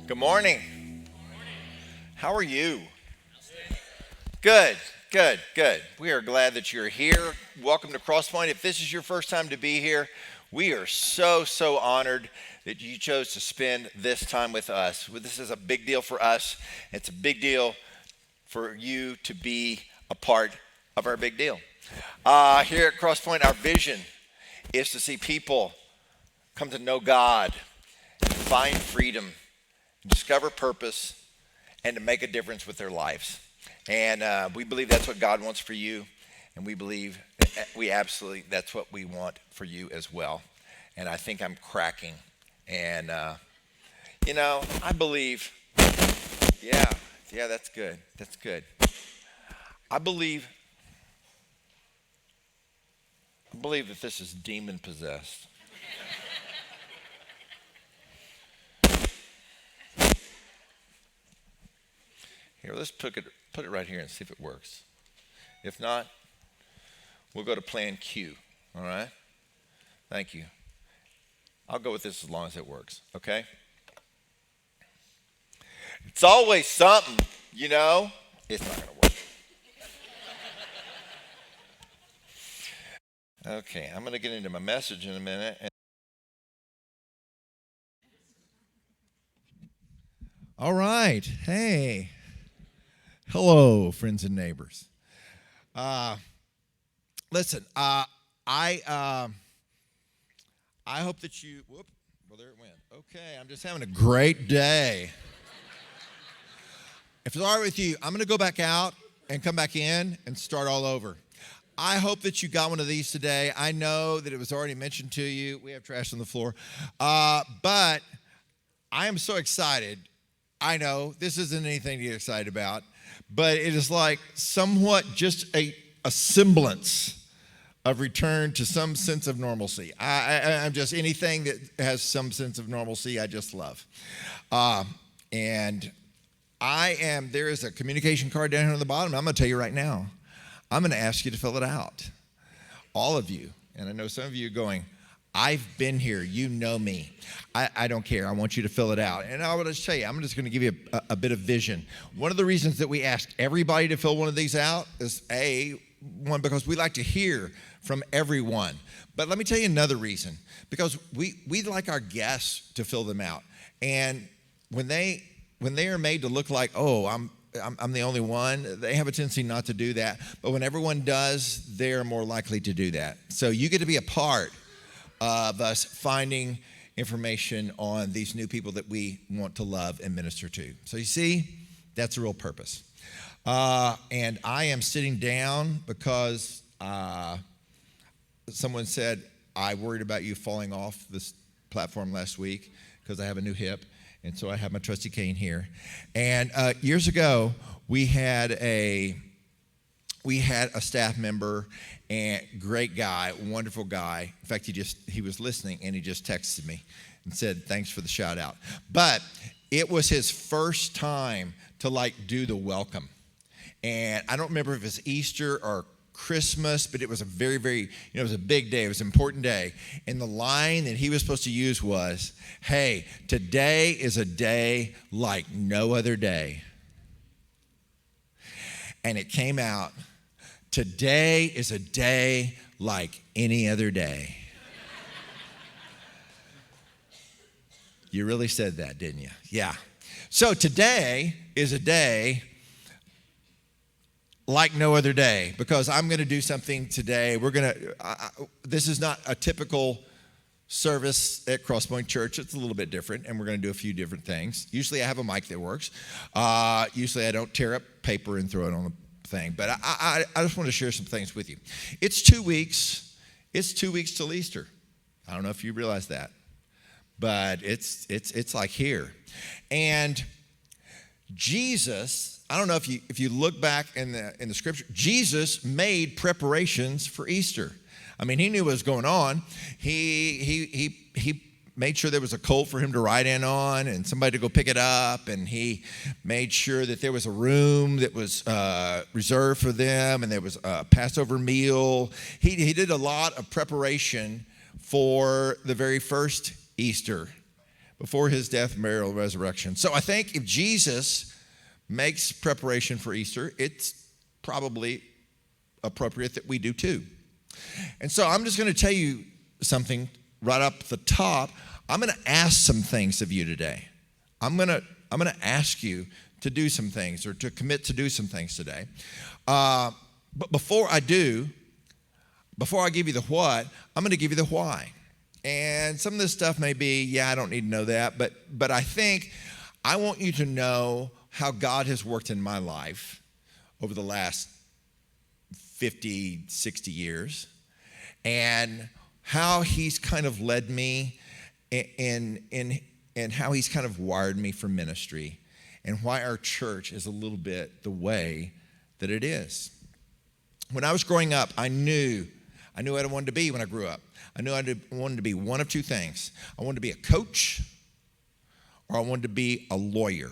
Good morning. How are you? Good, good, good. We are glad that you're here. Welcome to Crosspoint. If this is your first time to be here, we are so honored that you chose to spend this time with us. This is a big deal for us. It's a big deal for you to be a part of our big deal. Here at Crosspoint, our vision is to see people come to know God, find freedom, discover purpose, and to make a difference with their lives. And we believe that's what God wants for you, and we absolutely, that's what we want for you as well. And I think I'm cracking. And, I believe, yeah, that's good. That's good. I believe that this is demon possessed. Here, let's put it right here and see if it works. If not, we'll go to plan Q, all right? Thank you. I'll go with this as long as it works, okay? It's always something, It's not going to work. Okay, I'm going to get into my message in a minute. All right. Hey. Hello, friends and neighbors. Listen, I hope that you, there it went. Okay, I'm just having a great day. If it's all right with you, I'm going to go back out and come back in and start all over. I hope that you got one of these today. I know that it was already mentioned to you. We have trash on the floor. But I am so excited. I know this isn't anything to get excited about, but it is like somewhat just a semblance of return to some sense of normalcy. I'm just anything that has some sense of normalcy, I just love. And there is a communication card down here on the bottom. I'm going to tell you right now, I'm going to ask you to fill it out. All of you. And I know some of you are going, I've been here. You know me. I don't care. I want you to fill it out. And I will just tell you, I'm just going to give you a bit of vision. One of the reasons that we ask everybody to fill one of these out is one, because we like to hear from everyone. But let me tell you another reason. Because we like our guests to fill them out. And when they are made to look like, I'm the only one, they have a tendency not to do that. But when everyone does, they're more likely to do that. So you get to be a part of us finding information on these new people that we want to love and minister to. So you see, that's the real purpose. And I am sitting down because someone said, I worried about you falling off this platform last week because I have a new hip. And so I have my trusty cane here. And years ago, we had a staff member, and great guy, wonderful guy. In fact, he was listening, and he just texted me and said, thanks for the shout out. But it was his first time to do the welcome. And I don't remember if it was Easter or Christmas, but it was a very, very, it was a big day. It was an important day. And the line that he was supposed to use was, hey, today is a day like no other day. And it came out, today is a day like any other day. You really said that, didn't you? Yeah. So today is a day like no other day, because I'm going to do something today. This is not a typical service at Crosspoint Church. It's a little bit different, and we're going to do a few different things. Usually I have a mic that works. Usually I don't tear up paper and throw it on the thing, but I just want to share some things with you. It's 2 weeks. It's 2 weeks till Easter. I don't know if you realize that, but it's like here. And Jesus, I don't know if you look back in the scripture, Jesus made preparations for Easter. I mean, he knew what was going on. He made sure there was a colt for him to ride in on and somebody to go pick it up, and he made sure that there was a room that was reserved for them, and there was a Passover meal. He did a lot of preparation for the very first Easter. before his death, burial, resurrection. So I think if Jesus makes preparation for Easter, it's probably appropriate that we do too. And so I'm just going to tell you something right up the top. I'm going to ask some things of you today. I'm going to ask you to do some things or to commit to do some things today. But before I give you the what, I'm going to give you the why. And some of this stuff may be, I don't need to know that, but I think I want you to know how God has worked in my life over the last 50, 60 years, and how he's kind of led me and how he's kind of wired me for ministry, and why our church is a little bit the way that it is. When I was growing up, I knew what I wanted to be when I grew up. I knew I wanted to be one of two things. I wanted to be a coach, or I wanted to be a lawyer.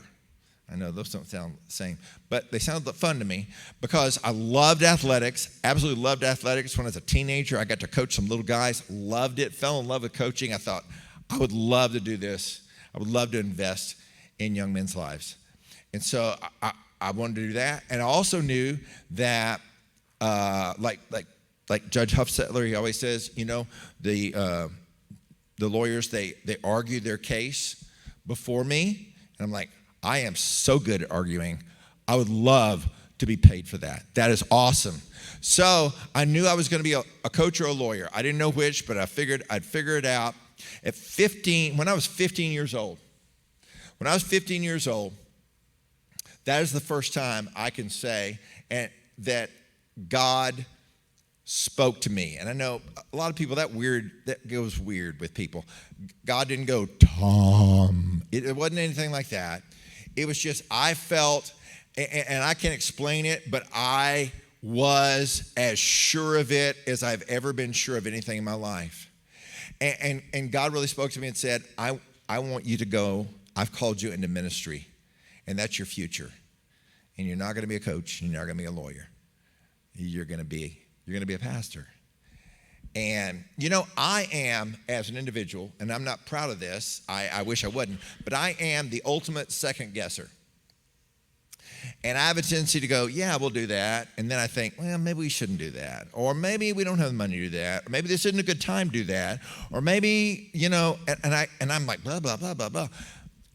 I know those don't sound the same, but they sounded fun to me because I loved athletics, absolutely loved athletics. When I was a teenager, I got to coach some little guys, loved it, fell in love with coaching. I thought, I would love to do this. I would love to invest in young men's lives. And so I wanted to do that. And I also knew that, like Judge Huffsettler, he always says, the lawyers, they argue their case before me. And I'm like, I am so good at arguing. I would love to be paid for that. That is awesome. So I knew I was going to be a coach or a lawyer. I didn't know which, but I figured I'd figure it out. At 15, when I was 15 years old, that is the first time I can say that God spoke to me. And I know a lot of people, that goes weird with people. God didn't go, Tom. It wasn't anything like that. It was just, I felt, and I can't explain it, but I was as sure of it as I've ever been sure of anything in my life. And God really spoke to me and said, I want you to go. I've called you into ministry, and that's your future. And you're not going to be a coach, and you're not going to be a lawyer. You're going to be a pastor. And, I am, as an individual, and I'm not proud of this, I wish I wasn't, but I am the ultimate second guesser. And I have a tendency to go, yeah, we'll do that. And then I think, well, maybe we shouldn't do that. Or maybe we don't have the money to do that. Or maybe this isn't a good time to do that. Or maybe, and I'm like, blah, blah, blah, blah, blah.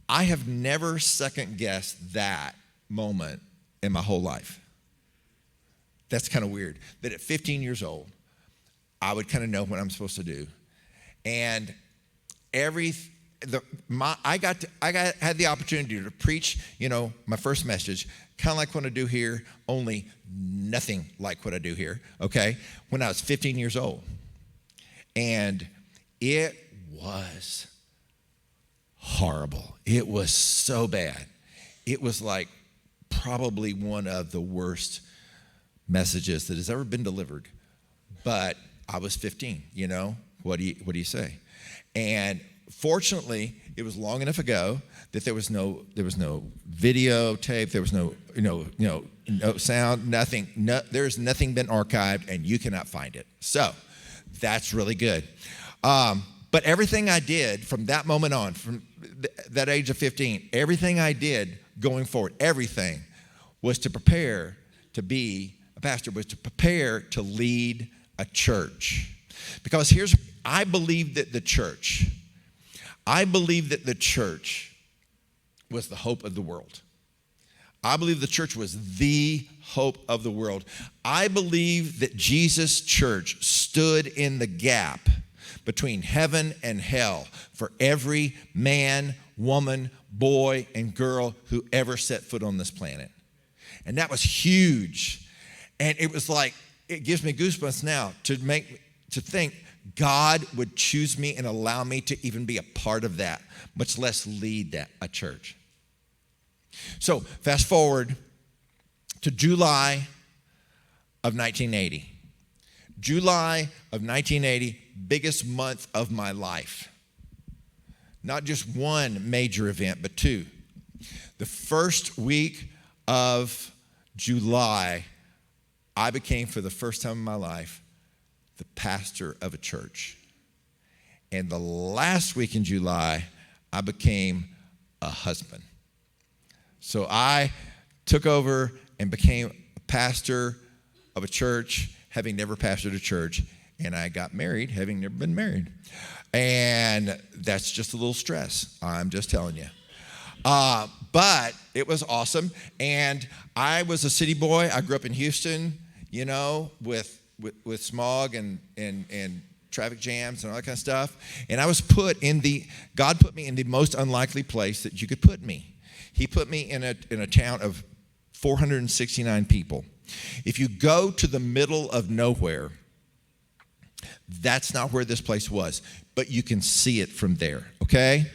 I have never second guessed that moment in my whole life. That's kind of weird. That at 15 years old, I would kind of know what I'm supposed to do. And I had the opportunity to preach, my first message, kind of like what I do here, only nothing like what I do here, okay, when I was 15 years old. And it was horrible. It was so bad. It was like probably one of the worst messages that has ever been delivered. But I was 15, what do you say? And fortunately, it was long enough ago that there was no videotape, there was no sound, nothing. There's nothing been archived, and you cannot find it. So that's really good. But everything I did from that moment on, from that age of 15, everything I did going forward, everything was to prepare to be a pastor, was to prepare to lead a church. Because I believe that the church was the hope of the world. I believe the church was the hope of the world. I believe that Jesus' church stood in the gap between heaven and hell for every man, woman, boy, and girl who ever set foot on this planet. And that was huge. And it was like, it gives me goosebumps now to think God would choose me and allow me to even be a part of that, much less lead a church. So fast forward to July of 1980. July of 1980, biggest month of my life. Not just one major event, but two. The first week of July, I became, for the first time in my life, the pastor of a church. And the last week in July, I became a husband. So I took over and became a pastor of a church, having never pastored a church, and I got married, having never been married. And that's just a little stress, I'm just telling you. But it was awesome, and I was a city boy. I grew up in Houston, you know, with smog and traffic jams and all that kind of stuff. And I was God put me in the most unlikely place that you could put me. He put me in a town of 469 people. If you go to the middle of nowhere, that's not where this place was, but you can see it from there, okay?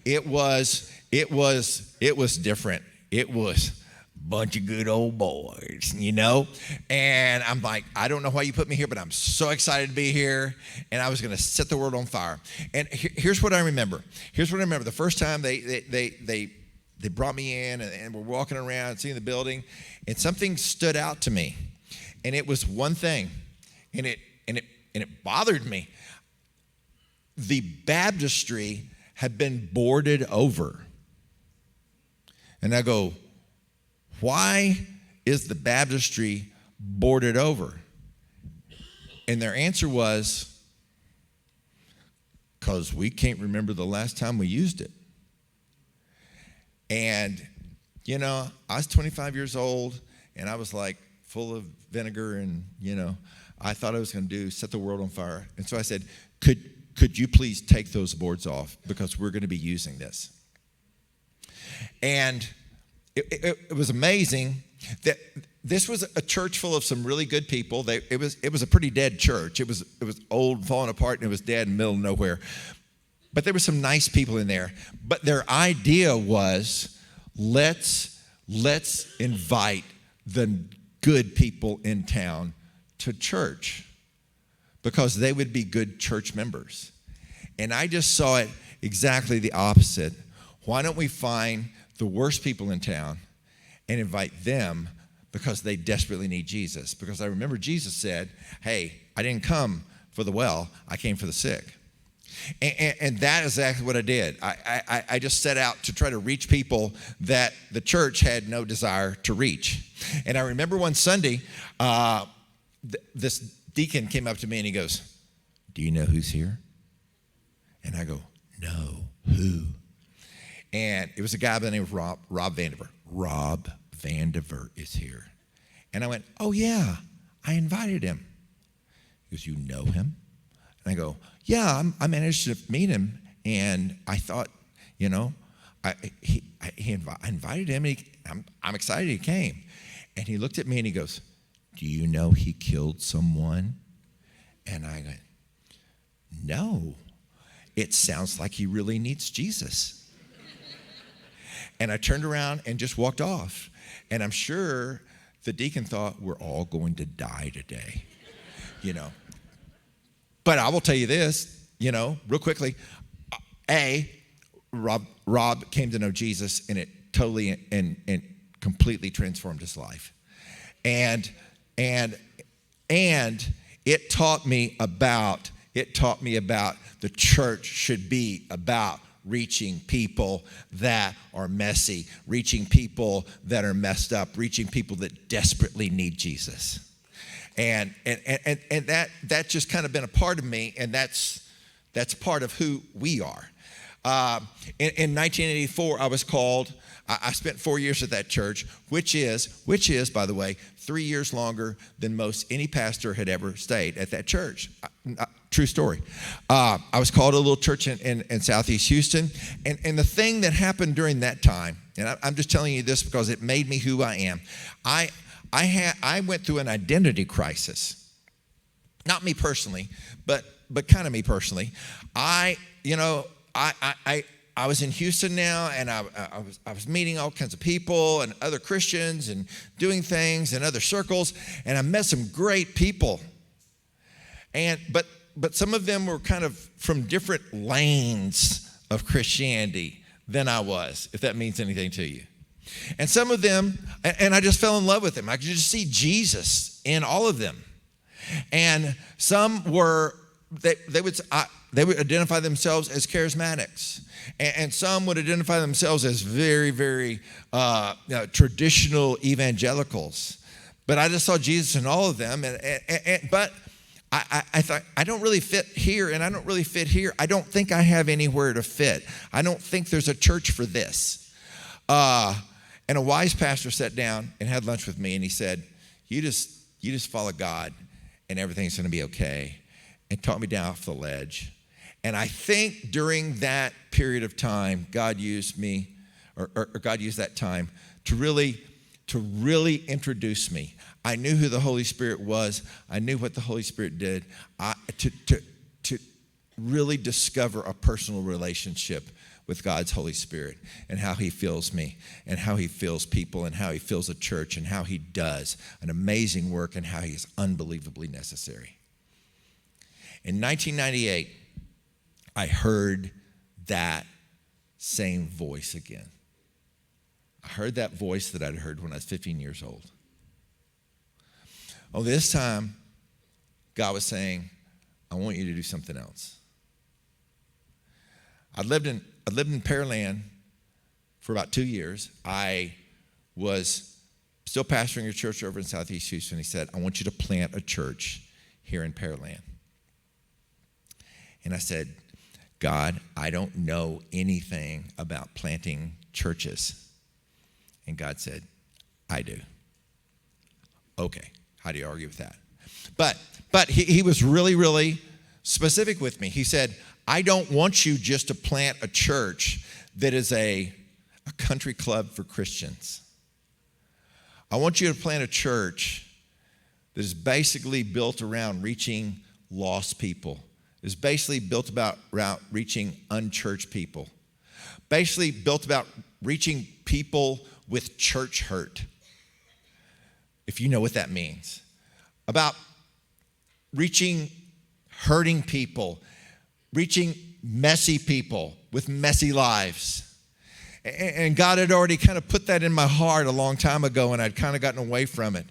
It was different. It was a bunch of good old boys, you know? And I'm like, I don't know why you put me here, but I'm so excited to be here. And I was going to set the world on fire. And here's what I remember. The first time they brought me in and we're walking around and seeing the building, and something stood out to me. And it was one thing, and it bothered me. The baptistry had been boarded over. And I go, why is the baptistry boarded over? And their answer was, because we can't remember the last time we used it. And, you know, I was 25 years old, and I was like full of vinegar, and, you know, I thought I was going to set the world on fire. And so I said, could you please take those boards off, because we're going to be using this. And it was amazing that this was a church full of some really good people. It was a pretty dead church. It was old, falling apart, and it was dead in the middle of nowhere. But there were some nice people in there. But their idea was, let's invite the good people in town to church, because they would be good church members. And I just saw it exactly the opposite. Why don't we find the worst people in town and invite them, because they desperately need Jesus? Because I remember Jesus said, hey, I didn't come for the well, I came for the sick. And that is exactly what I did. I just set out to try to reach people that the church had no desire to reach. And I remember one Sunday, this deacon came up to me and he goes, do you know who's here? And I go, no, who? And it was a guy by the name of Rob Vandiver. Rob Vandiver is here. And I went, oh yeah, I invited him. He goes, you know him? And I go, yeah, I managed to meet him, and I thought, you know, I invited him, and I'm excited he came. And he looked at me and he goes, do you know he killed someone? And I went, no, it sounds like he really needs Jesus. And I turned around and just walked off. And I'm sure the deacon thought, we're all going to die today, you know. But I will tell you this, you know, real quickly. Rob came to know Jesus, and it totally and completely transformed his life. And it taught me about the church should be about reaching people that are messy, reaching people that are messed up, reaching people that desperately need Jesus. And that just kind of been a part of me, and that's part of who we are. In 1984, I was called. I spent 4 years at that church, which is, by the way, 3 years longer than most any pastor had ever stayed at that church. True story. I was called to a little church in Southeast Houston, and the thing that happened during that time, and I'm just telling you this because it made me who I am. I went through an identity crisis. Not me personally, but kind of me personally. I was in Houston now, and I was meeting all kinds of people and other Christians and doing things in other circles, and I met some great people. But some of them were kind of from different lanes of Christianity than I was, if that means anything to you. And some of them, and I just fell in love with them. I could just see Jesus in all of them. And some were they would identify themselves as charismatics, and some would identify themselves as very, very traditional evangelicals. But I just saw Jesus in all of them, but I thought, I don't really fit here, and I don't really fit here. I don't think I have anywhere to fit. I don't think there's a church for this. And a wise pastor sat down and had lunch with me, and he said, you just follow God, and everything's going to be okay, and taught me down off the ledge. And I think during that period of time, God used me, or God used that time to really introduce me. I knew who the Holy Spirit was. I knew what the Holy Spirit did. To really discover a personal relationship with God's Holy Spirit, and how he fills me, and how he fills people, and how he fills a church, and how he does an amazing work, and how he is unbelievably necessary. In 1998, I heard that same voice again. I heard that voice that I'd heard when I was 15 years old. Oh, this time, God was saying, I want you to do something else. I lived in Pearland for about 2 years. I was still pastoring a church over in Southeast Houston. He said, I want you to plant a church here in Pearland. And I said, God, I don't know anything about planting churches. And God said, I do. Okay, how do you argue with that? But he was really, really specific with me. He said, I don't want you just to plant a church that is a country club for Christians. I want you to plant a church that is basically built around reaching lost people. Is basically built around reaching unchurched people. Basically built about reaching people with church hurt, if you know what that means. About reaching hurting people, reaching messy people with messy lives. And God had already kind of put that in my heart a long time ago, and I'd kind of gotten away from it.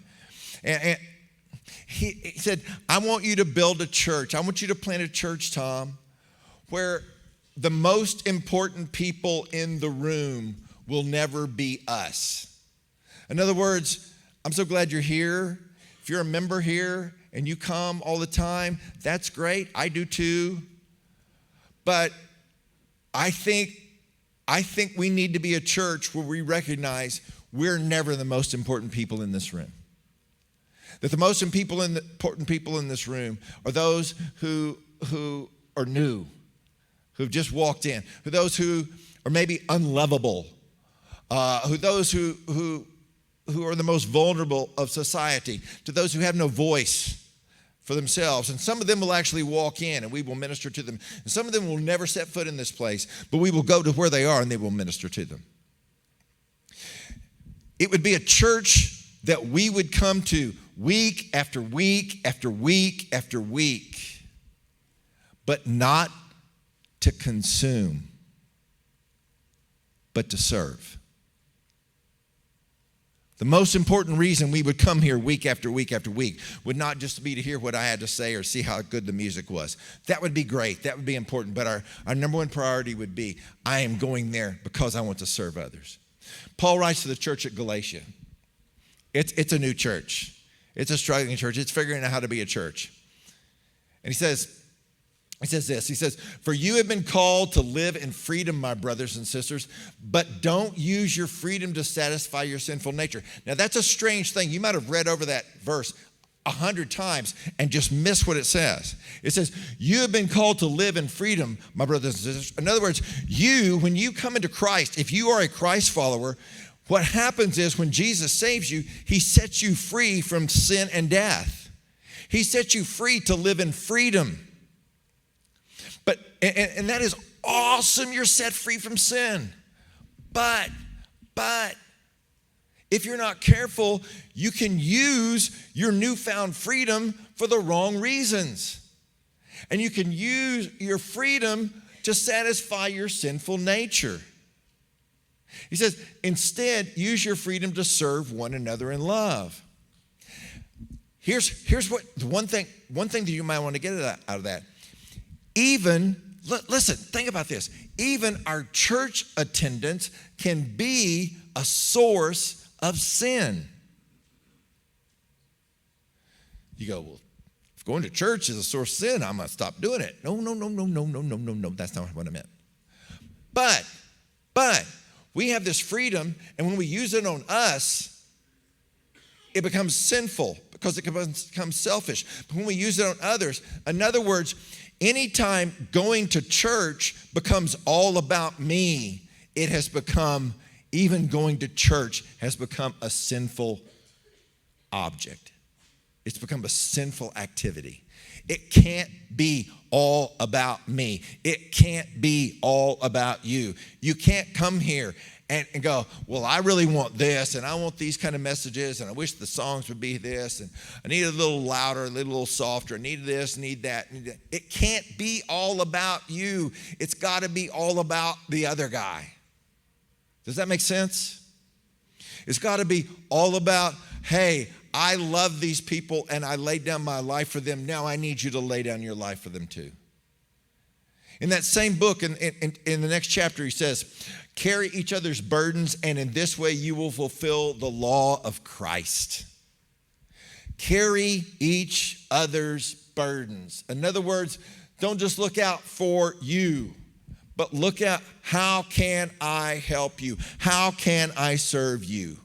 And he said, I want you to build a church. I want you to plant a church, Tom, where the most important people in the room will never be us. In other words, I'm so glad you're here. If you're a member here and you come all the time, that's great. I do too. But I think we need to be a church where we recognize we're never the most important people in this room. That the most important people in this room are those who are new, who've just walked in, those who are maybe unlovable, those who are the most vulnerable of society, to those who have no voice for themselves. And some of them will actually walk in and we will minister to them. And some of them will never set foot in this place, but we will go to where they are and they will minister to them. It would be a church that we would come to week after week after week after week, but not to consume, but to serve. The most important reason we would come here week after week after week would not just be to hear what I had to say or see how good the music was. That would be great. That would be important. But our number one priority would be, I am going there because I want to serve others. Paul writes to the church at Galatia. It's a new church. It's a struggling church. It's figuring out how to be a church. And he says this. He says, for you have been called to live in freedom, my brothers and sisters, but don't use your freedom to satisfy your sinful nature. Now, that's a strange thing. You might have read over that verse 100 times and just miss what it says. It says, you have been called to live in freedom, my brothers and sisters. In other words, when you come into Christ, if you are a Christ follower, what happens is when Jesus saves you, he sets you free from sin and death. He sets you free to live in freedom. But and that is awesome. You're set free from sin. But if you're not careful, you can use your newfound freedom for the wrong reasons. And you can use your freedom to satisfy your sinful nature. He says, instead, use your freedom to serve one another in love. Here's what one thing that you might want to get out of that. Listen, think about this. Even our church attendance can be a source of sin. You go, well, if going to church is a source of sin, I'm going to stop doing it. No. That's not what I meant. But we have this freedom, and when we use it on us, it becomes sinful because it becomes selfish. But when we use it on others, in other words, anytime going to church becomes all about me, it has become, even going to church has become a sinful object. It's become a sinful activity. It can't be all about me. It can't be all about you. You can't come here and go, well, I really want this, and I want these kind of messages, and I wish the songs would be this, and I need it a little louder, a little softer, I need this, need that, need that. It can't be all about you. It's got to be all about the other guy. Does that make sense? It's got to be all about, hey, I love these people, and I laid down my life for them. Now I need you to lay down your life for them too. In that same book, in the next chapter, he says, carry each other's burdens, and in this way you will fulfill the law of Christ. Carry each other's burdens. In other words, don't just look out for you, but look at how can I help you? How can I serve you?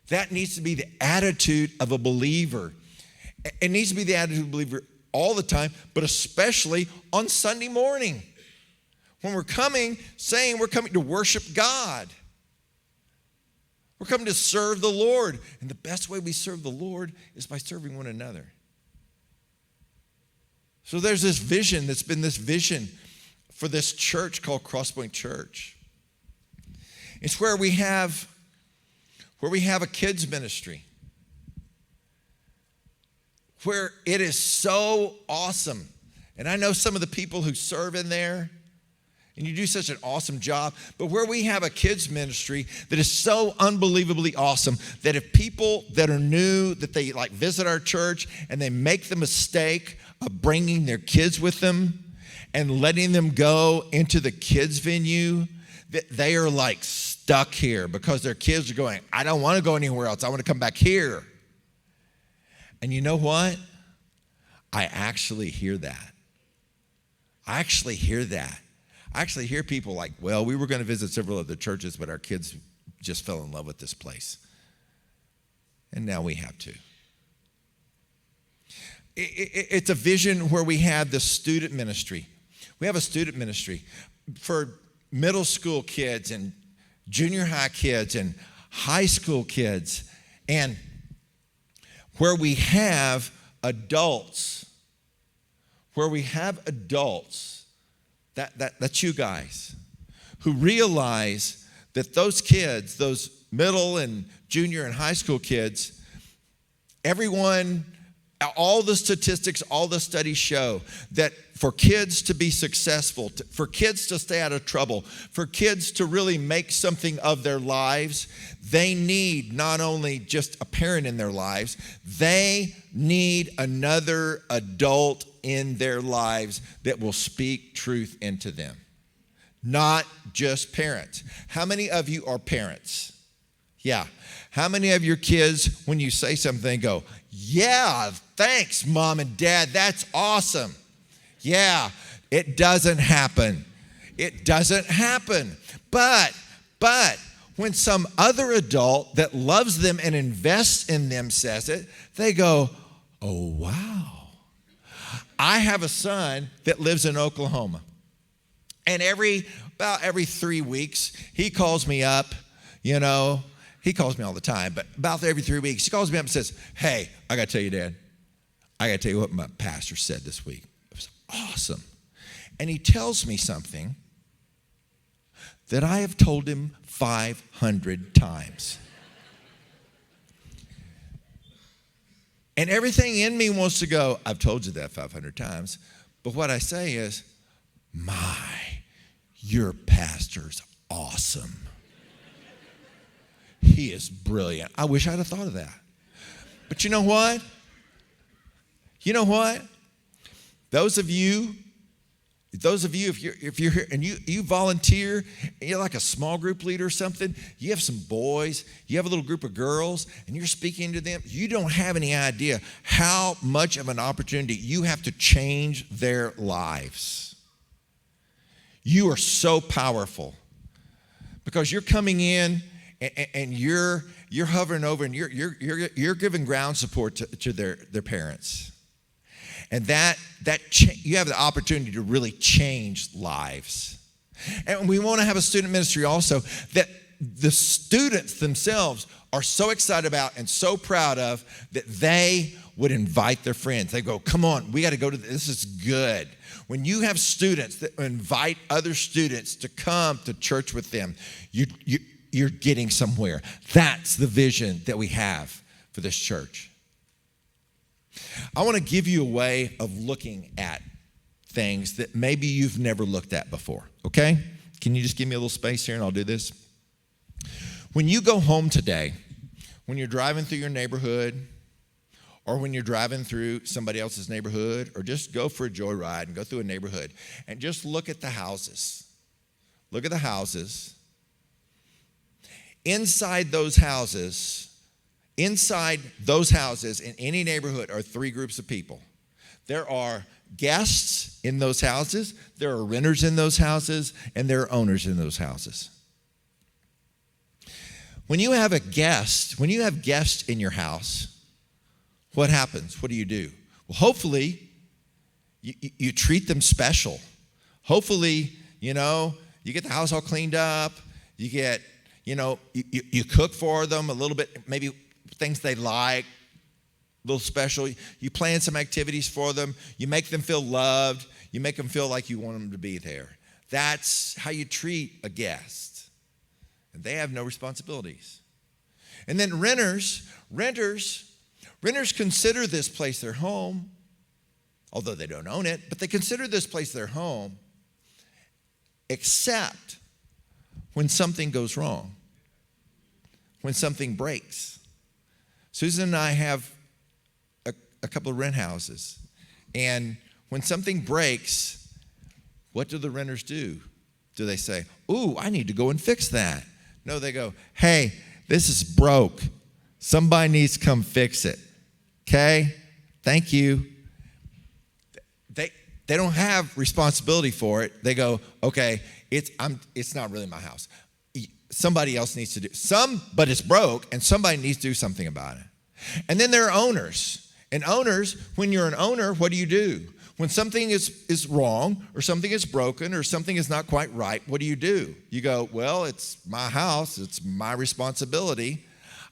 That needs to be the attitude of a believer. It needs to be the attitude of a believer all the time, but especially on Sunday morning when we're coming, saying we're coming to worship God. We're coming to serve the Lord. And the best way we serve the Lord is by serving one another. So there's this vision that's been this vision for this church called Crosspoint Church. It's where we have a kids ministry, where it is so awesome. And I know some of the people who serve in there, and you do such an awesome job, but where we have a kids ministry that is so unbelievably awesome that if people that are new, that they like visit our church and they make the mistake of bringing their kids with them and letting them go into the kids venue, that they are like stuck here because their kids are going, I don't want to go anywhere else. I want to come back here. And you know what? I actually hear that. I actually hear people like, well, we were going to visit several other churches, but our kids just fell in love with this place. And now we have to. It's a vision where we have the student ministry. We have a student ministry for middle school kids and junior high kids and high school kids, and where we have adults, that's you guys, who realize that those kids, those middle and junior and high school kids, everyone, all the statistics, all the studies show that for kids to be successful, for kids to stay out of trouble, for kids to really make something of their lives, they need not only just a parent in their lives, they need another adult in their lives that will speak truth into them. Not just parents. How many of you are parents? Yeah. How many of your kids, when you say something, go, yeah, thanks, Mom and Dad, that's awesome. Yeah, it doesn't happen. It doesn't happen. But when some other adult that loves them and invests in them says it, they go, oh, wow. I have a son that lives in Oklahoma. And about every 3 weeks, he calls me up, you know. He calls me all the time, but about every 3 weeks, he calls me up and says, hey, I got to tell you, Dad, I got to tell you what my pastor said this week. It was awesome. And he tells me something that I have told him 500 times. And everything in me wants to go, I've told you that 500 times. But what I say is, your pastor's awesome. He is brilliant. I wish I'd have thought of that. But you know what? Those of you Those of you, if you're here and you volunteer, and you're like a small group leader or something, you have some boys, you have a little group of girls, and you're speaking to them, you don't have any idea how much of an opportunity you have to change their lives. You are so powerful because you're coming in and you're hovering over and you're giving ground support to their parents. And you have the opportunity to really change lives. And we want to have a student ministry also that the students themselves are so excited about and so proud of that they would invite their friends. They go, come on, we got to go to this is good. When you have students that invite other students to come to church with them, you're getting somewhere. That's the vision that we have for this church. I want to give you a way of looking at things that maybe you've never looked at before, okay? Can you just give me a little space here and I'll do this? When you go home today, when you're driving through your neighborhood or when you're driving through somebody else's neighborhood or just go for a joyride and go through a neighborhood and just look at the houses. Look at the houses. Inside those houses in any neighborhood are three groups of people. There are guests in those houses, there are renters in those houses, and there are owners in those houses. When you have guests in your house, what happens? What do you do? Well, hopefully, you treat them special. Hopefully, you get the house all cleaned up, you get, you cook for them a little bit, maybe things they like, a little special. You plan some activities for them. You make them feel loved. You make them feel like you want them to be there. That's how you treat a guest. And they have no responsibilities. And then renters consider this place their home, although they don't own it, but they consider this place their home, except when something goes wrong, when something breaks. Susan and I have a couple of rent houses, and when something breaks, what do the renters do? Do they say, ooh, I need to go and fix that? No, they go, hey, this is broke. Somebody needs to come fix it. Okay? Thank you. They don't have responsibility for it. They go, okay, it's not really my house. Somebody else needs to do but it's broke, and somebody needs to do something about it. And then there are owners. And owners, when you're an owner, what do? When something is wrong or something is broken or something is not quite right, what do? You go, well, it's my house. It's my responsibility.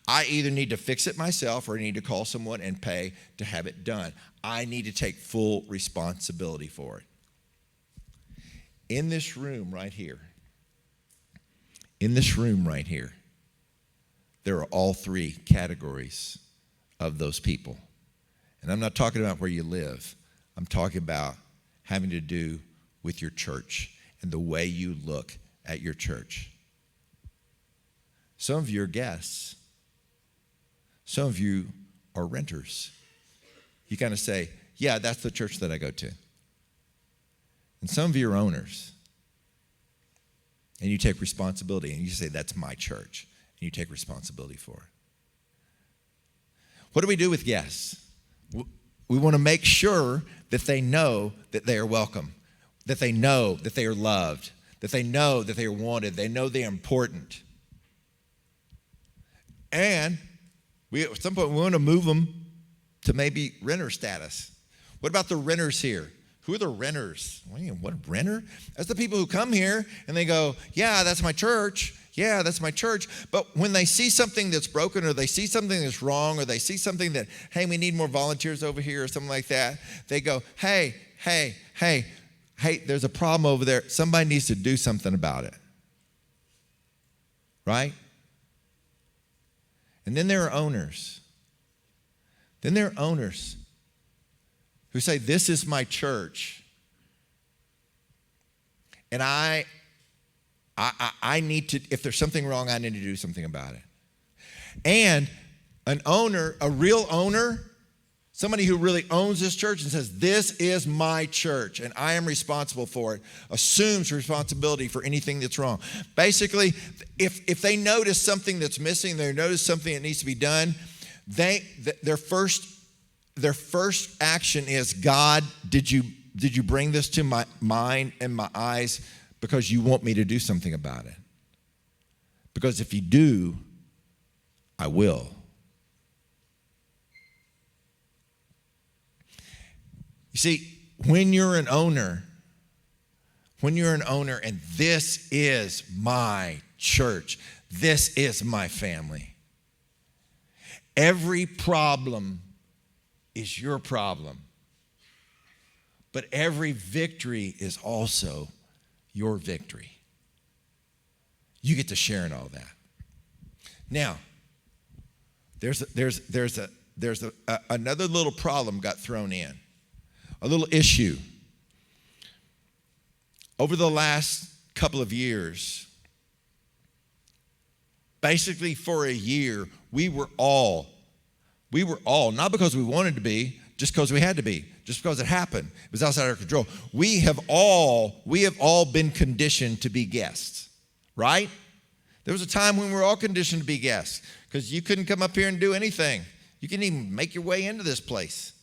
I either need to fix it myself or I need to call someone and pay to have it done. I need to take full responsibility for it. In this room right here, there are all three categories of those people. And I'm not talking about where you live. I'm talking about having to do with your church and the way you look at your church. Some of you are guests. Some of you are renters. You kind of say, yeah, that's the church that I go to. And some of you are owners. And you take responsibility and you say, that's my church. And you take responsibility for it. What do we do with guests? We want to make sure that they know that they are welcome, that they know that they are loved, that they know that they are wanted, they know they are important. And at some point we want to move them to maybe renter status. What about the renters here? Who are the renters? What, a renter? That's the people who come here and they go, yeah, that's my church. Yeah, that's my church. But when they see something that's broken or they see something that's wrong or they see something that, hey, we need more volunteers over here or something like that, they go, hey, there's a problem over there. Somebody needs to do something about it. Right? And then there are owners. Who say, this is my church. And I need to, if there's something wrong, I need to do something about it. And an owner, a real owner, Somebody who really owns this church and says, this is my church and I am responsible for it, assumes responsibility for anything that's wrong. Basically, if they notice something that's missing, they notice something that needs to be done, their first action is, God, did you bring this to my mind and my eyes because you want me to do something about it? Because if you do, I will. You see, when you're an owner, and this is my church, this is my family, every problem is your problem, but every victory is also your victory. You get to share in all that. Now, there's another little problem got thrown in. A little issue. Over the last couple of years, basically for a year, we were all, not because we wanted to be, just because we had to be, just because it happened. It was outside our control. We have all been conditioned to be guests, right? There was a time when we were all conditioned to be guests because you couldn't come up here and do anything. You couldn't even make your way into this place.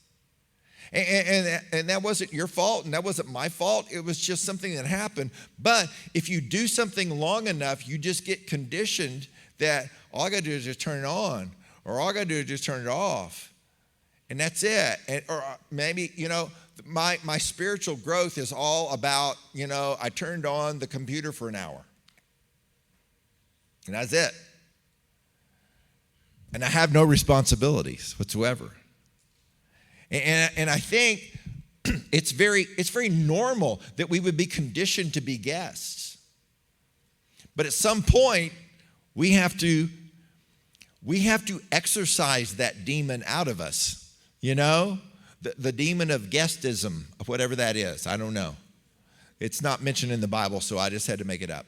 And that wasn't your fault, and that wasn't my fault. It was just something that happened. But if you do something long enough, you just get conditioned that all I got to do is just turn it on, or all I got to do is just turn it off. And that's it. Or maybe, my spiritual growth is all about, I turned on the computer for an hour. And that's it. And I have no responsibilities whatsoever. And I think it's very normal that we would be conditioned to be guests. But at some point, we have to exercise that demon out of us, the demon of guestism, of whatever that is. I don't know. It's not mentioned in the Bible, so I just had to make it up.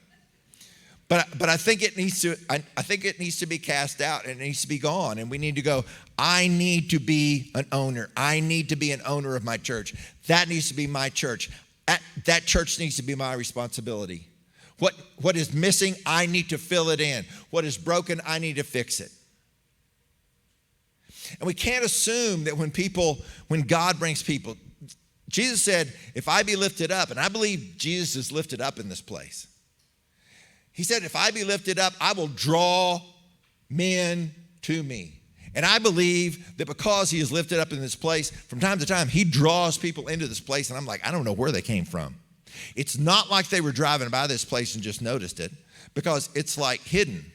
But I think it needs to be cast out, and it needs to be gone. And we need to go, I need to be an owner. I need to be an owner of my church. That needs to be my church. That church needs to be my responsibility. What is missing, I need to fill it in. What is broken, I need to fix it. And we can't assume that when God brings people, Jesus said, if I be lifted up, and I believe Jesus is lifted up in this place. He said, if I be lifted up, I will draw men to me. And I believe that because he is lifted up in this place, from time to time, he draws people into this place. And I'm like, I don't know where they came from. It's not like they were driving by this place and just noticed it, because it's like hidden.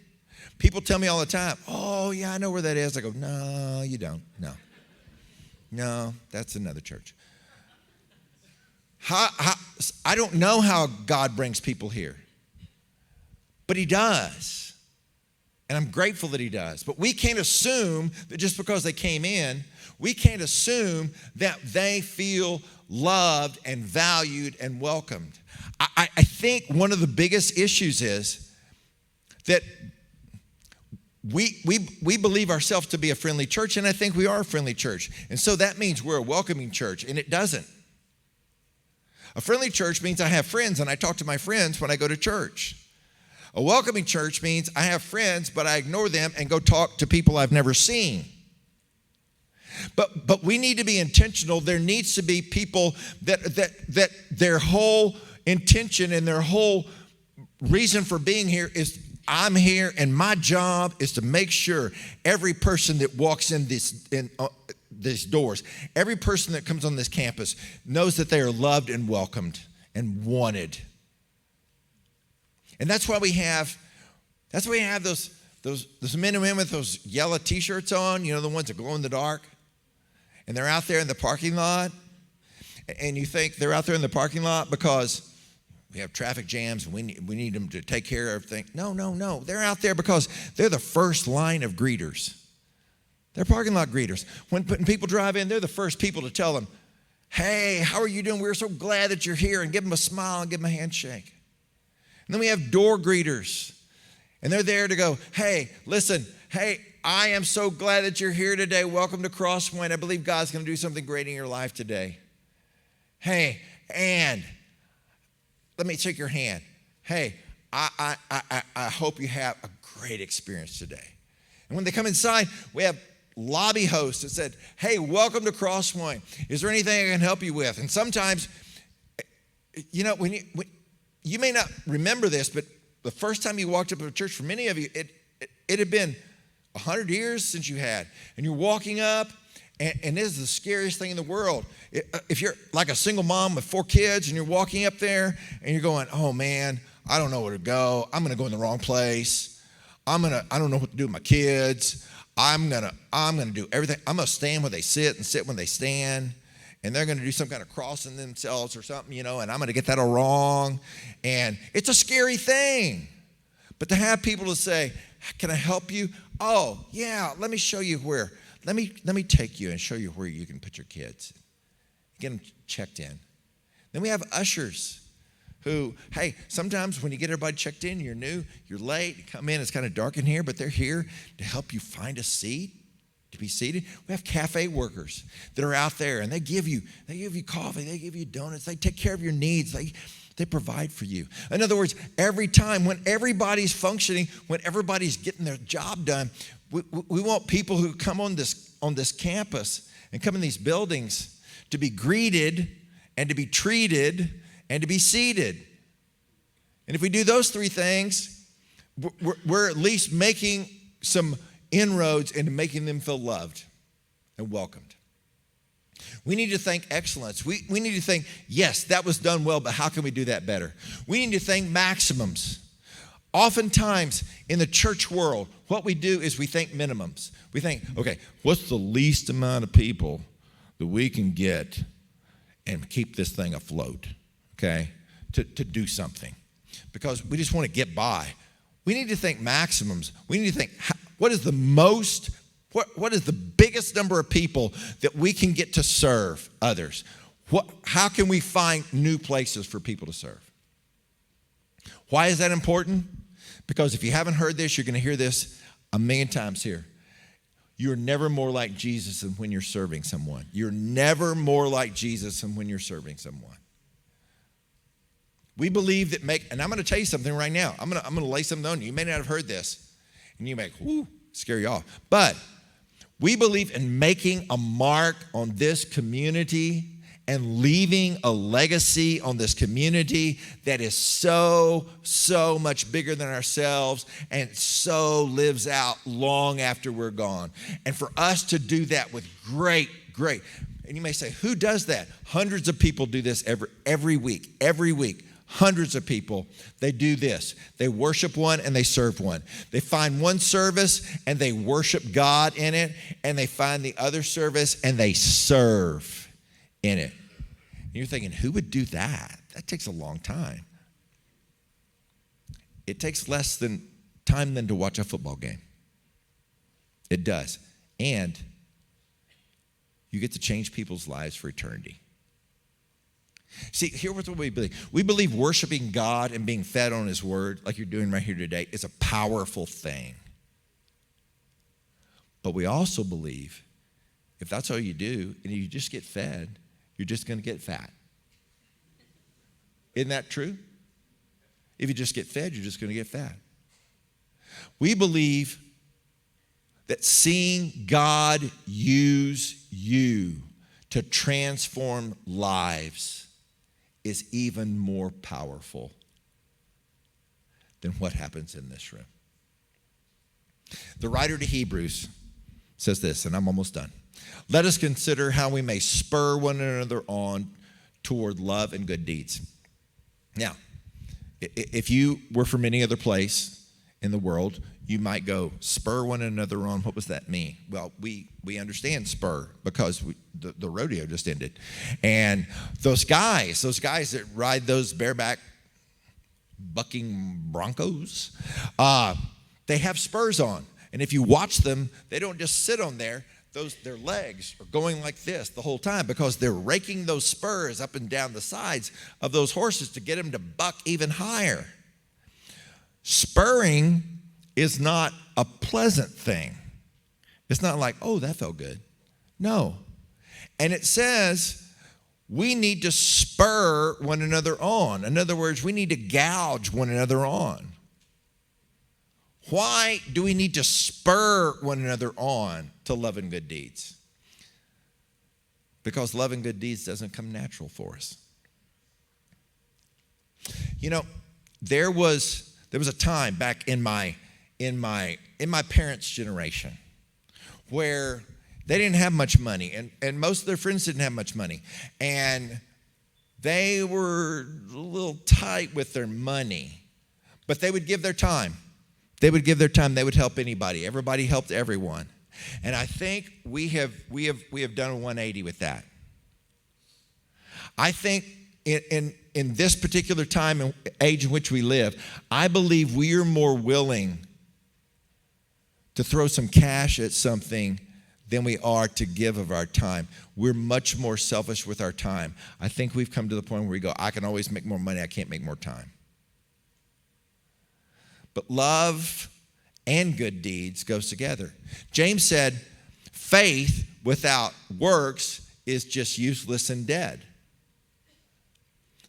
People tell me all the time, oh, yeah, I know where that is. I go, no, you don't. No, that's another church. I don't know how God brings people here. But he does. And I'm grateful that he does. But we can't assume that just because they came in, we can't assume that they feel loved and valued and welcomed. I think one of the biggest issues is that we believe ourselves to be a friendly church, and I think we are a friendly church. And so that means we're a welcoming church, and it doesn't. A friendly church means I have friends, and I talk to my friends when I go to church. A welcoming church means I have friends, but I ignore them and go talk to people I've never seen. But we need to be intentional. There needs to be people that their whole intention and their whole reason for being here is, I'm here and my job is to make sure every person that walks in these doors, every person that comes on this campus knows that they are loved and welcomed and wanted. And that's why we have those men and women with those yellow t-shirts on, the ones that glow in the dark. And they're out there in the parking lot. And you think they're out there in the parking lot because we have traffic jams and we need them to take care of everything. No. They're out there because they're the first line of greeters. They're parking lot greeters. When people drive in, they're the first people to tell them, hey, how are you doing? We're so glad that you're here, and give them a smile and give them a handshake. And then we have door greeters, and they're there to go, hey, listen, hey, I am so glad that you're here today. Welcome to Crosspoint. I believe God's going to do something great in your life today. Hey, and let me shake your hand. Hey, I hope you have a great experience today. And when they come inside, we have lobby hosts that said, hey, welcome to Crosspoint. Is there anything I can help you with? And sometimes, when you may not remember this, but the first time you walked up to a church, for many of you, it had been 100 years since you had. And you're walking up, and this is the scariest thing in the world. If you're like a single mom with 4 kids and you're walking up there and you're going, oh man, I don't know where to go. I'm going to go in the wrong place. I don't know what to do with my kids. I'm going to do everything. I'm going to stand where they sit and sit when they stand. And they're going to do some kind of crossing themselves or something, and I'm going to get that all wrong. And it's a scary thing. But to have people to say, can I help you? Oh, yeah, let me show you where. Let me take you and show you where you can put your kids. Get them checked in. Then we have ushers who, hey, sometimes when you get everybody checked in, you're new, you're late, you come in, it's kind of dark in here, but they're here to help you find a seat, to be seated. We have cafe workers that are out there, and they give you coffee, they give you donuts, they take care of your needs, they provide for you. In other words, every time when everybody's functioning, when everybody's getting their job done, we want people who come on this campus and come in these buildings to be greeted and to be treated and to be seated. And if we do those 3 things, we're at least making some inroads into making them feel loved and welcomed. We need to think excellence. We need to think, yes, that was done well, but how can we do that better? We need to think maximums. Oftentimes in the church world, what we do is we think minimums. We think, okay, what's the least amount of people that we can get and keep this thing afloat, okay, to do something? Because we just want to get by. We need to think maximums. We need to think, what is the biggest number of people that we can get to serve others? How can we find new places for people to serve? Why is that important? Because if you haven't heard this, you're going to hear this a million times here. You're never more like Jesus than when you're serving someone. You're never more like Jesus than when you're serving someone. We believe that and I'm going to tell you something right now. I'm going to lay something on you. You may not have heard this. And you may scare you off. But we believe in making a mark on this community and leaving a legacy on this community that is so much bigger than ourselves and so lives out long after we're gone. And for us to do that with great, and you may say, who does that? Hundreds of people do this every week. Hundreds of people, they do this. They worship one and they serve one. They find one service and they worship God in it, and they find the other service and they serve in it. And you're thinking, who would do that? That takes a long time. It takes less time than to watch a football game. It does. And you get to change people's lives for eternity. See, here's what we believe. We believe worshiping God and being fed on His Word, like you're doing right here today, is a powerful thing. But we also believe if that's all you do and you just get fed, you're just going to get fat. Isn't that true? If you just get fed, you're just going to get fat. We believe that seeing God use you to transform lives is even more powerful than what happens in this room. The writer to Hebrews says this, and I'm almost done. Let us consider how we may spur one another on toward love and good deeds. Now, if you were from any other place in the world, you might go, spur one another on. What does that mean? Well, we understand spur because the rodeo just ended. And those guys that ride those bareback bucking broncos, they have spurs on. And if you watch them, they don't just sit on there. Their legs are going like this the whole time because they're raking those spurs up and down the sides of those horses to get them to buck even higher. Spurring is not a pleasant thing. It's not like, oh, that felt good. No. And it says we need to spur one another on. In other words, we need to gouge one another on. Why do we need to spur one another on to love and good deeds? Because love and good deeds doesn't come natural for us. You know, there was a time back in my parents' generation where they didn't have much money, and most of their friends didn't have much money, and they were a little tight with their money, but they would give their time. They would give their time. They would help anybody. Everybody helped everyone. And I think we have done a 180 with that. I think in this particular time and age in which we live, I believe we are more willing to throw some cash at something than we are to give of our time. We're much more selfish with our time. I think we've come to the point where we go, I can always make more money, I can't make more time. But love and good deeds goes together. James said, faith without works is just useless and dead.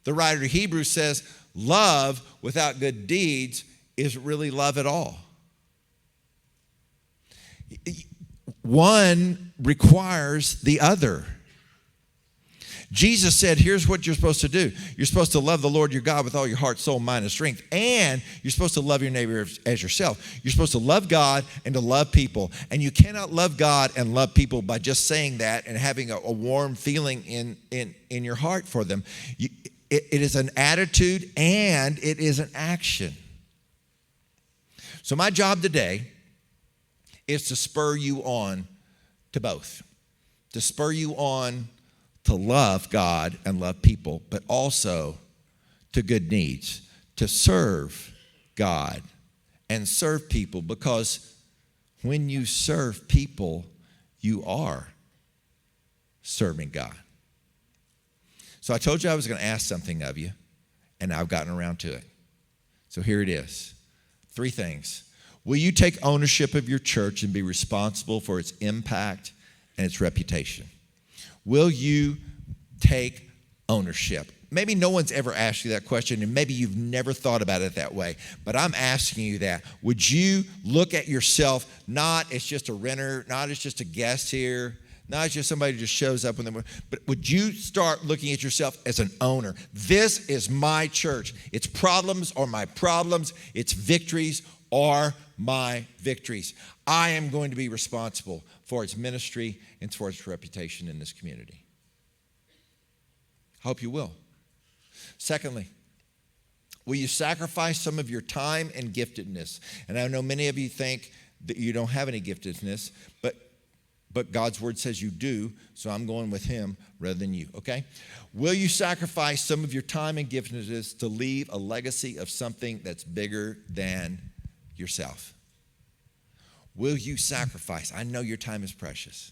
The writer of Hebrews says, love without good deeds isn't really love at all. One requires the other. Jesus said, here's what you're supposed to do. You're supposed to love the Lord your God with all your heart, soul, mind, and strength. And you're supposed to love your neighbor as yourself. You're supposed to love God and to love people. And you cannot love God and love people by just saying that and having a warm feeling in your heart for them. It is an attitude and it is an action. So my job today is to spur you on to both. To spur you on to love God and love people, but also to good deeds, to serve God and serve people, because when you serve people, you are serving God. So I told you I was going to ask something of you, and I've gotten around to it. So here it is. 3 things. Will you take ownership of your church and be responsible for its impact and its reputation? Will you take ownership? Maybe no one's ever asked you that question, and maybe you've never thought about it that way, but I'm asking you that. Would you look at yourself not as just a renter, not as just a guest here, not as just somebody who just shows up when they want, but would you start looking at yourself as an owner? This is my church. Its problems are my problems. Its victories are my victories. I am going to be responsible for its ministry and for its reputation in this community. I hope you will. Secondly, will you sacrifice some of your time and giftedness? And I know many of you think that you don't have any giftedness, but God's word says you do, so I'm going with him rather than you, okay? Will you sacrifice some of your time and giftedness to leave a legacy of something that's bigger than yourself? Will you sacrifice? I know your time is precious.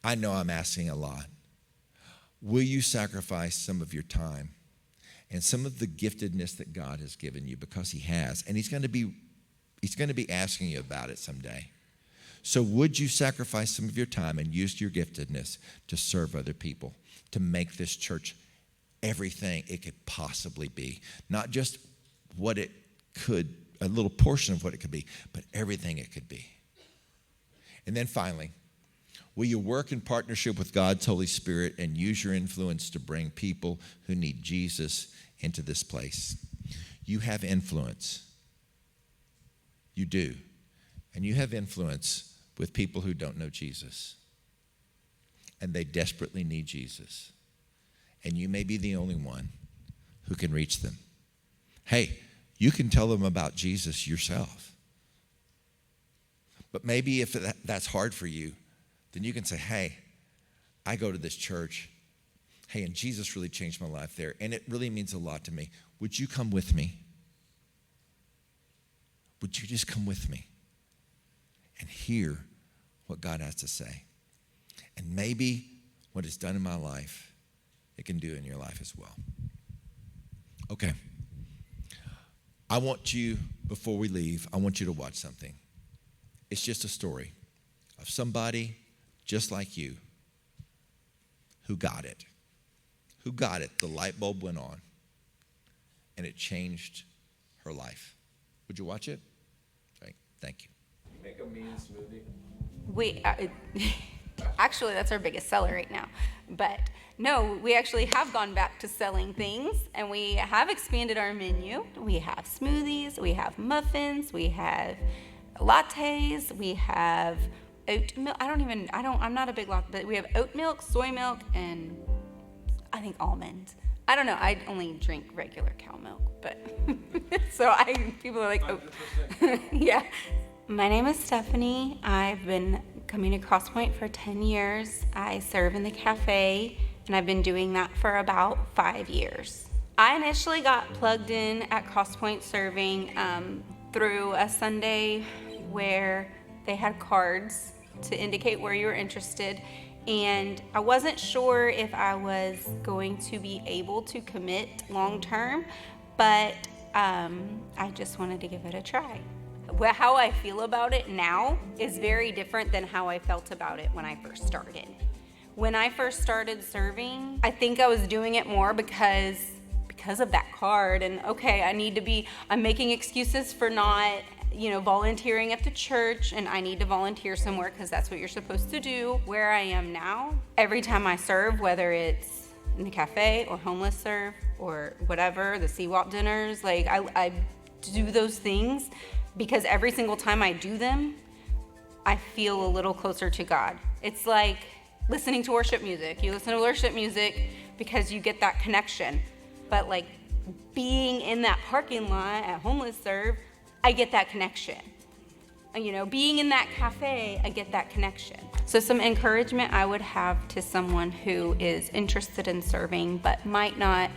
I know I'm asking a lot. Will you sacrifice some of your time and some of the giftedness that God has given you, because he has, and he's going to be asking you about it someday. So would you sacrifice some of your time and use your giftedness to serve other people, to make this church everything it could possibly be? Not just what it could, a little portion of what it could be, but everything it could be. And then finally, will you work in partnership with God's Holy Spirit and use your influence to bring people who need Jesus into this place? You have influence. You do. And you have influence with people who don't know Jesus. And they desperately need Jesus. And you may be the only one who can reach them. Hey, you can tell them about Jesus yourself. But maybe if that's hard for you, then you can say, hey, I go to this church. Hey, and Jesus really changed my life there, and it really means a lot to me. Would you come with me? Would you just come with me and hear what God has to say? And maybe what it's done in my life, it can do in your life as well. Okay. I want you, before we leave, I want you to watch something. It's just a story of somebody just like you who got it. Who got it? The light bulb went on, and it changed her life. Would you watch it? Right. Thank you. You make a mean smoothie? Actually, that's our biggest seller right now. But no, we actually have gone back to selling things, and we have expanded our menu. We have smoothies, we have muffins, we have lattes, we have oat milk. I'm not a big latte, but we have oat milk, soy milk, and I think almond. I don't know. I only drink regular cow milk, but people are like, oh, yeah. My name is Stephanie. I've been coming to Crosspoint for 10 years. I serve in the cafe, and I've been doing that for about 5 years. I initially got plugged in at Crosspoint serving through a Sunday where they had cards to indicate where you were interested, and I wasn't sure if I was going to be able to commit long term, but I just wanted to give it a try. How I feel about it now is very different than how I felt about it when I first started. When I first started serving, I think I was doing it more because of that card, and okay, I'm making excuses for not, volunteering at the church, and I need to volunteer somewhere because that's what you're supposed to do. Where I am now, every time I serve, whether it's in the cafe or homeless serve or whatever, the CWAP dinners, I do those things because every single time I do them, I feel a little closer to God. It's like listening to worship music. You listen to worship music because you get that connection. But like being in that parking lot at Homeless Serve, I get that connection. Being in that cafe, I get that connection. So some encouragement I would have to someone who is interested in serving but might not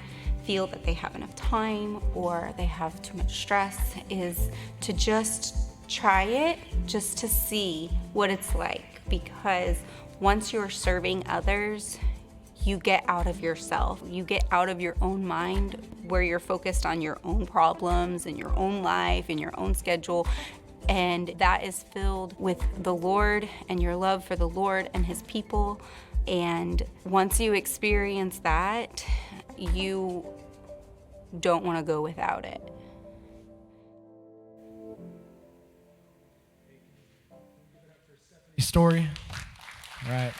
feel that they have enough time or they have too much stress is to just try it, just to see what it's like. Because once you're serving others, you get out of yourself. You get out of your own mind where you're focused on your own problems and your own life and your own schedule. And that is filled with the Lord and your love for the Lord and his people. And once you experience that, you don't want to go without it. Story. Right.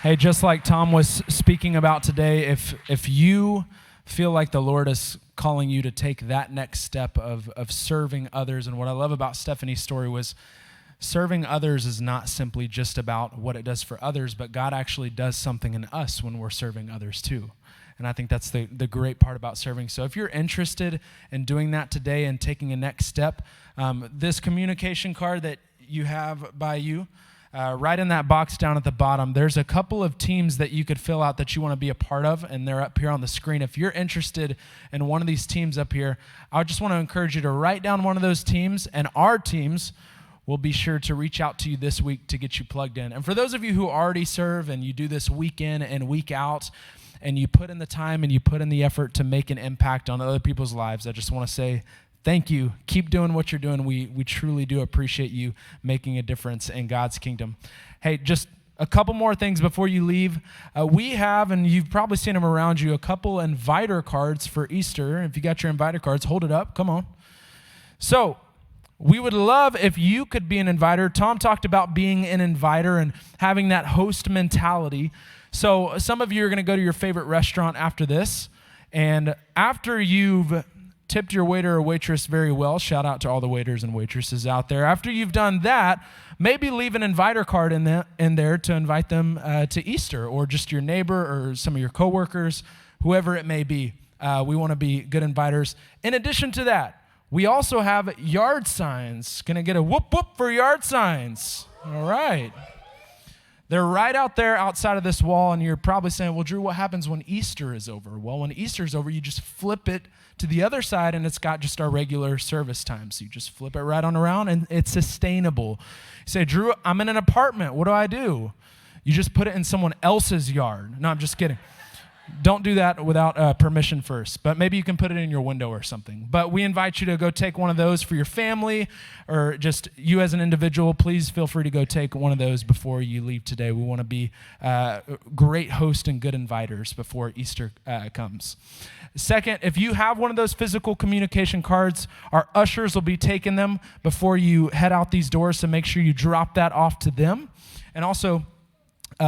Hey, just like Tom was speaking about today, if you feel like the Lord is calling you to take that next step of serving others, and what I love about Stephanie's story was serving others is not simply just about what it does for others, but God actually does something in us when we're serving others too. And I think that's the great part about serving. So if you're interested in doing that today and taking a next step, this communication card that you have by you, right in that box down at the bottom, there's a couple of teams that you could fill out that you want to be a part of, and they're up here on the screen. If you're interested in one of these teams up here, I just want to encourage you to write down one of those teams, and our teams will be sure to reach out to you this week to get you plugged in. And for those of you who already serve and you do this week in and week out, and you put in the time and you put in the effort to make an impact on other people's lives, I just want to say thank you. Keep doing what you're doing. We truly do appreciate you making a difference in God's kingdom. Hey, just a couple more things before you leave. We have, and you've probably seen them around you, a couple inviter cards for Easter. If you got your inviter cards, hold it up. Come on. So we would love if you could be an inviter. Tom talked about being an inviter and having that host mentality. So some of you are going to go to your favorite restaurant after this, and after you've tipped your waiter or waitress very well, shout out to all the waiters and waitresses out there. After you've done that, maybe leave an inviter card in there to invite them to Easter, or just your neighbor or some of your coworkers, whoever it may be. We want to be good inviters. In addition to that, we also have yard signs. Can I get a whoop whoop for yard signs? All right. They're right out there outside of this wall, and you're probably saying, well, Drew, what happens when Easter is over? Well, when Easter is over, you just flip it to the other side, and it's got just our regular service time. So you just flip it right on around, and it's sustainable. You say, Drew, I'm in an apartment. What do? You just put it in someone else's yard. No, I'm just kidding. Don't do that without permission first, but maybe you can put it in your window or something. But we invite you to go take one of those for your family or just you as an individual. Please feel free to go take one of those before you leave today. We want to be great hosts and good inviters before Easter comes. Second, if you have one of those physical communication cards, our ushers will be taking them before you head out these doors, so make sure you drop that off to them. And also,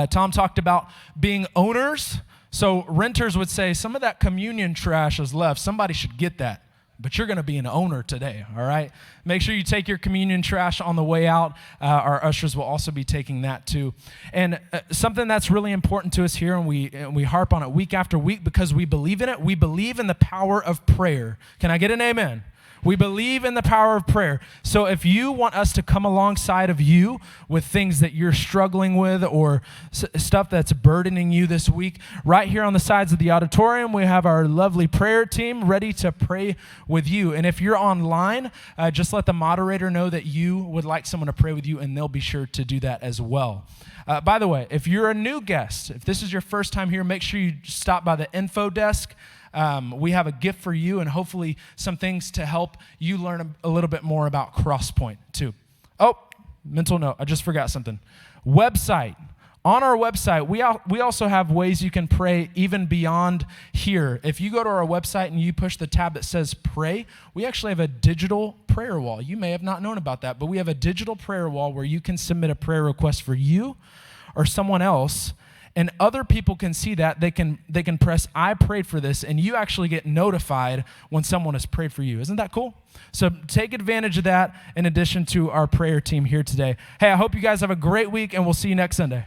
Tom talked about being owners. So renters would say, some of that communion trash is left. Somebody should get that. But you're going to be an owner today, all right? Make sure you take your communion trash on the way out. Our ushers will also be taking that too. And something that's really important to us here, and we harp on it week after week because we believe in it. We believe in the power of prayer. Can I get an amen? We believe in the power of prayer. So if you want us to come alongside of you with things that you're struggling with or stuff that's burdening you this week, right here on the sides of the auditorium, we have our lovely prayer team ready to pray with you. And if you're online, just let the moderator know that you would like someone to pray with you, and they'll be sure to do that as well. By the way, if you're a new guest, if this is your first time here, make sure you stop by the info desk. We have a gift for you and hopefully some things to help you learn a little bit more about Crosspoint too. Oh, mental note, I just forgot something. Website. On our website, we also have ways you can pray even beyond here. If you go to our website and you push the tab that says pray, we actually have a digital prayer wall. You may have not known about that, but we have a digital prayer wall where you can submit a prayer request for you or someone else. And other people can see that. They can press, I prayed for this, and you actually get notified when someone has prayed for you. Isn't that cool? So take advantage of that in addition to our prayer team here today. Hey, I hope you guys have a great week, and we'll see you next Sunday.